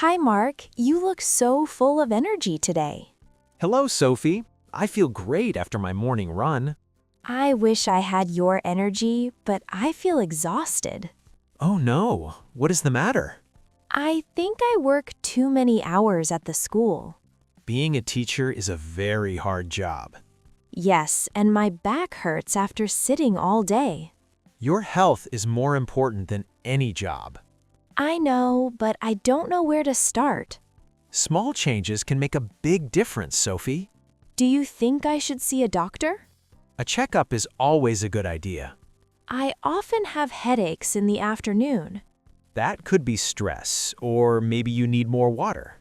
Hi, Mark. You look so full of energy today. Hello, Sophie. I feel great after my morning run. I wish I had your energy, but I feel exhausted. Oh no, what is the matter? I think I work too many hours at the school. Being a teacher is a very hard job. Yes, and my back hurts after sitting all day. Your health is more important than any job. I know, but I don't know where to start. Small changes can make a big difference, Sophie. Do you think I should see a doctor? A checkup is always a good idea. I often have headaches in the afternoon. That could be stress, or maybe you need more water.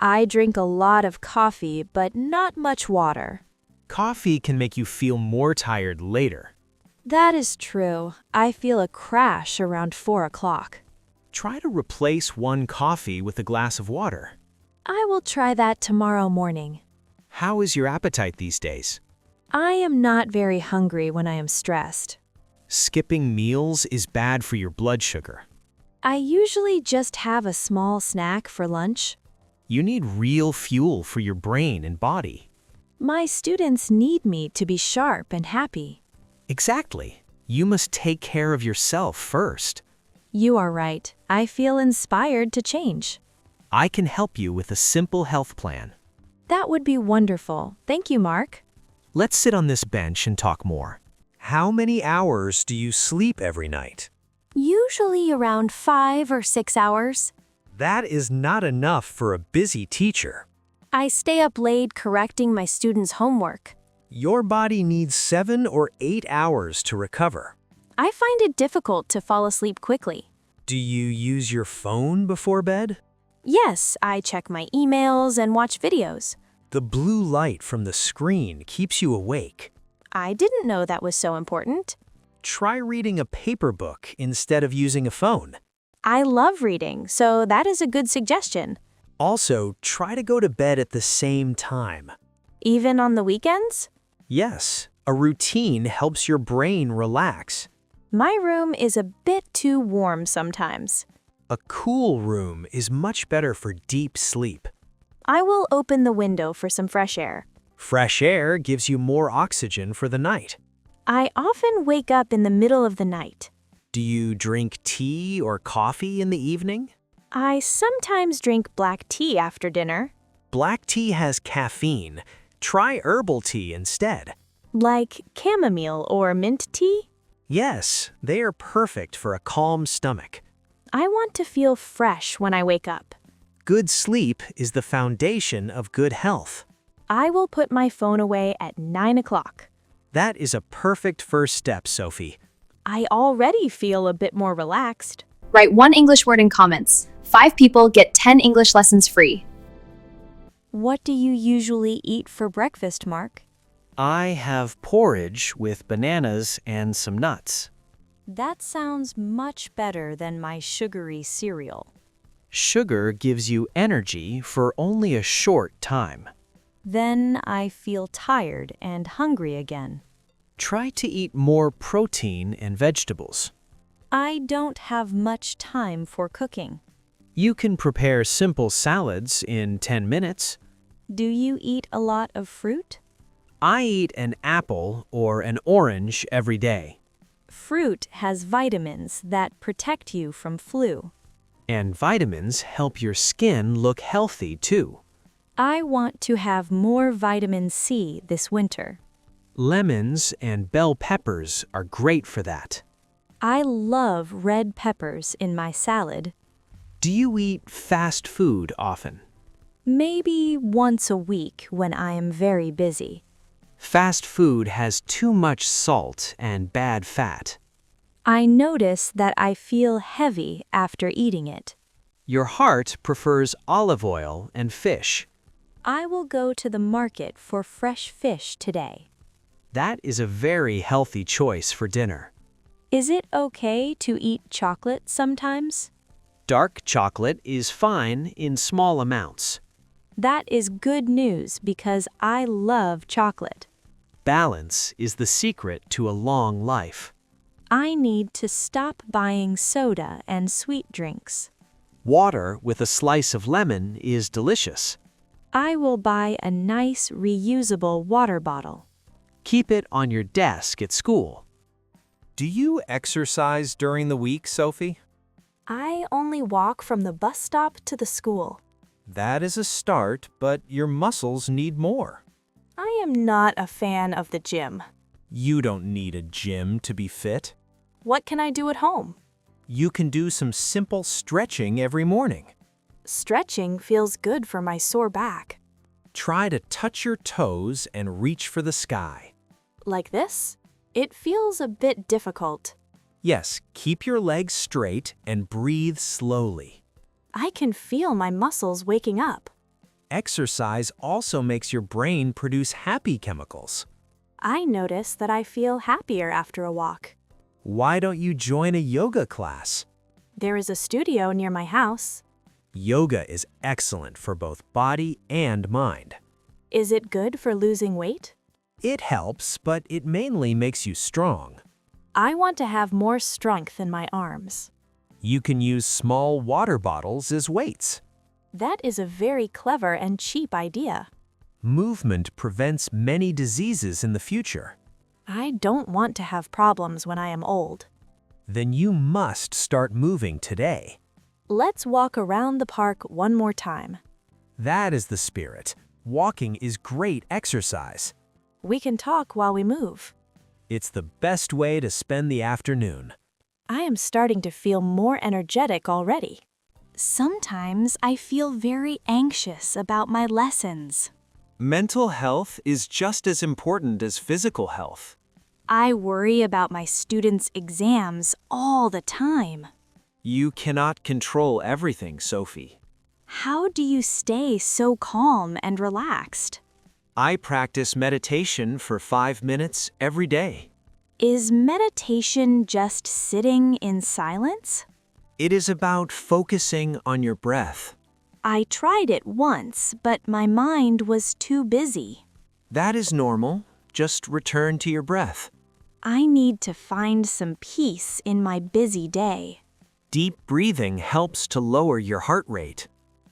I drink a lot of coffee, but not much water. Coffee can make you feel more tired later. That is true. I feel a crash around 4 o'clock. Try to replace one coffee with a glass of water. I will try that tomorrow morning. How is your appetite these days? I am not very hungry when I am stressed. Skipping meals is bad for your blood sugar. I usually just have a small snack for lunch. You need real fuel for your brain and body. My students need me to be sharp and happy. Exactly. You must take care of yourself first. You are right. I feel inspired to change. I can help you with a simple health plan. That would be wonderful. Thank you, Mark. Let's sit on this bench and talk more. How many hours do you sleep every night? Usually around 5 or 6 hours. That is not enough for a busy teacher. I stay up late correcting my students' homework. Your body needs 7 or 8 hours to recover. I find it difficult to fall asleep quickly. Do you use your phone before bed? Yes, I check my emails and watch videos. The blue light from the screen keeps you awake. I didn't know that was so important. Try reading a paper book instead of using a phone. I love reading, so that is a good suggestion. Also, try to go to bed at the same time. Even on the weekends? Yes, a routine helps your brain relax. My room is a bit too warm sometimes. A cool room is much better for deep sleep. I will open the window for some fresh air. Fresh air gives you more oxygen for the night. I often wake up in the middle of the night. Do you drink tea or coffee in the evening? I sometimes drink black tea after dinner. Black tea has caffeine. Try herbal tea instead. Like chamomile or mint tea? Yes, they are perfect for a calm stomach. I want to feel fresh when I wake up. Good sleep is the foundation of good health. I will put my phone away at 9 o'clock. That is a perfect first step, Sophie. I already feel a bit more relaxed. Write one English word in comments. 5 people get 10 English lessons free. What do you usually eat for breakfast, Mark? I have porridge with bananas and some nuts. That sounds much better than my sugary cereal. Sugar gives you energy for only a short time. Then I feel tired and hungry again. Try to eat more protein and vegetables. I don't have much time for cooking. You can prepare simple salads in 10 minutes. Do you eat a lot of fruit? I eat an apple or an orange every day. Fruit has vitamins that protect you from flu. And vitamins help your skin look healthy too. I want to have more vitamin C this winter. Lemons and bell peppers are great for that. I love red peppers in my salad. Do you eat fast food often? Maybe once a week when I am very busy. Fast food has too much salt and bad fat. I notice that I feel heavy after eating it. Your heart prefers olive oil and fish. I will go to the market for fresh fish today. That is a very healthy choice for dinner. Is it okay to eat chocolate sometimes? Dark chocolate is fine in small amounts. That is good news because I love chocolate. Balance is the secret to a long life. I need to stop buying soda and sweet drinks. Water with a slice of lemon is delicious. I will buy a nice, reusable water bottle. Keep it on your desk at school. Do you exercise during the week, Sophie? I only walk from the bus stop to the school. That is a start, but your muscles need more. I am not a fan of the gym. You don't need a gym to be fit. What can I do at home? You can do some simple stretching every morning. Stretching feels good for my sore back. Try to touch your toes and reach for the sky. Like this? It feels a bit difficult. Yes, keep your legs straight and breathe slowly. I can feel my muscles waking up. Exercise also makes your brain produce happy chemicals. I notice that I feel happier after a walk. Why don't you join a yoga class? There is a studio near my house. Yoga is excellent for both body and mind. Is it good for losing weight? It helps, but it mainly makes you strong. I want to have more strength in my arms. You can use small water bottles as weights. That is a very clever and cheap idea. Movement prevents many diseases in the future. I don't want to have problems when I am old. Then you must start moving today. Let's walk around the park one more time. That is the spirit. Walking is great exercise. We can talk while we move. It's the best way to spend the afternoon. I am starting to feel more energetic already. Sometimes I feel very anxious about my lessons. Mental health is just as important as physical health. I worry about my students' exams all the time. You cannot control everything, Sophie. How do you stay so calm and relaxed? I practice meditation for 5 minutes every day. Is meditation just sitting in silence? It is about focusing on your breath. I tried it once, but my mind was too busy. That is normal. Just return to your breath. I need to find some peace in my busy day. Deep breathing helps to lower your heart rate.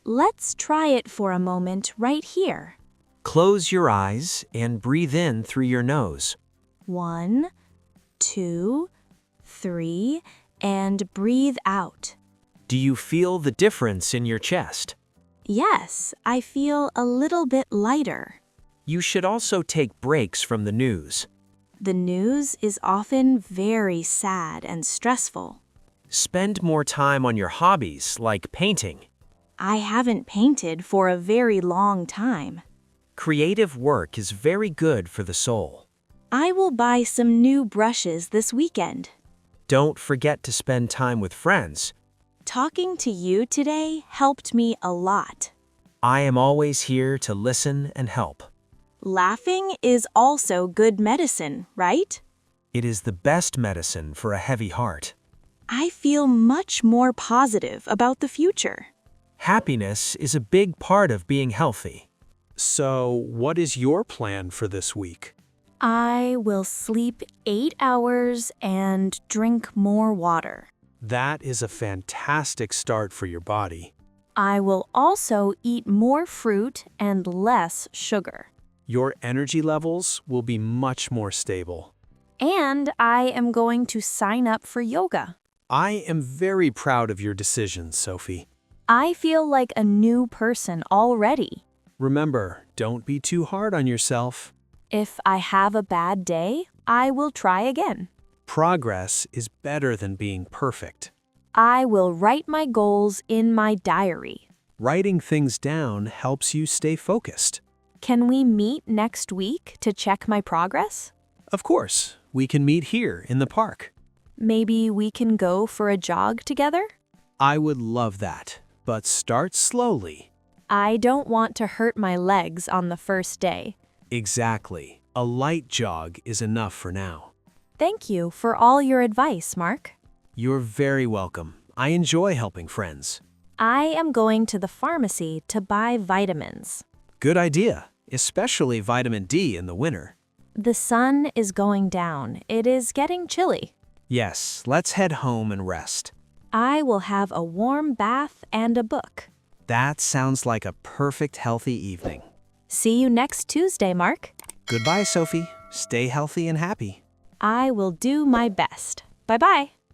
Let's try it for a moment right here. Close your eyes and breathe in through your nose. 1, 2, 3, and breathe out. Do you feel the difference in your chest? Yes, I feel a little bit lighter. You should also take breaks from the news. The news is often very sad and stressful. Spend more time on your hobbies, like painting. I haven't painted for a very long time. Creative work is very good for the soul. I will buy some new brushes this weekend. Don't forget to spend time with friends. Talking to you today helped me a lot. I am always here to listen and help. Laughing is also good medicine, right? It is the best medicine for a heavy heart. I feel much more positive about the future. Happiness is a big part of being healthy. So, what is your plan for this week? I will sleep 8 hours and drink more water. That is a fantastic start for your body. I will also eat more fruit and less sugar. Your energy levels will be much more stable. And I am going to sign up for yoga. I am very proud of your decisions, Sophie. I feel like a new person already. Remember, don't be too hard on yourself. If I have a bad day, I will try again. Progress is better than being perfect. I will write my goals in my diary. Writing things down helps you stay focused. Can we meet next week to check my progress? Of course, we can meet here in the park. Maybe we can go for a jog together? I would love that, but start slowly. I don't want to hurt my legs on the first day. Exactly. A light jog is enough for now. Thank you for all your advice, Mark. You're very welcome. I enjoy helping friends. I am going to the pharmacy to buy vitamins. Good idea, especially vitamin D in the winter. The sun is going down. It is getting chilly. Yes, let's head home and rest. I will have a warm bath and a book. That sounds like a perfect healthy evening. See you next Tuesday, Mark. Goodbye, Sophie. Stay healthy and happy. I will do my best. Bye-bye.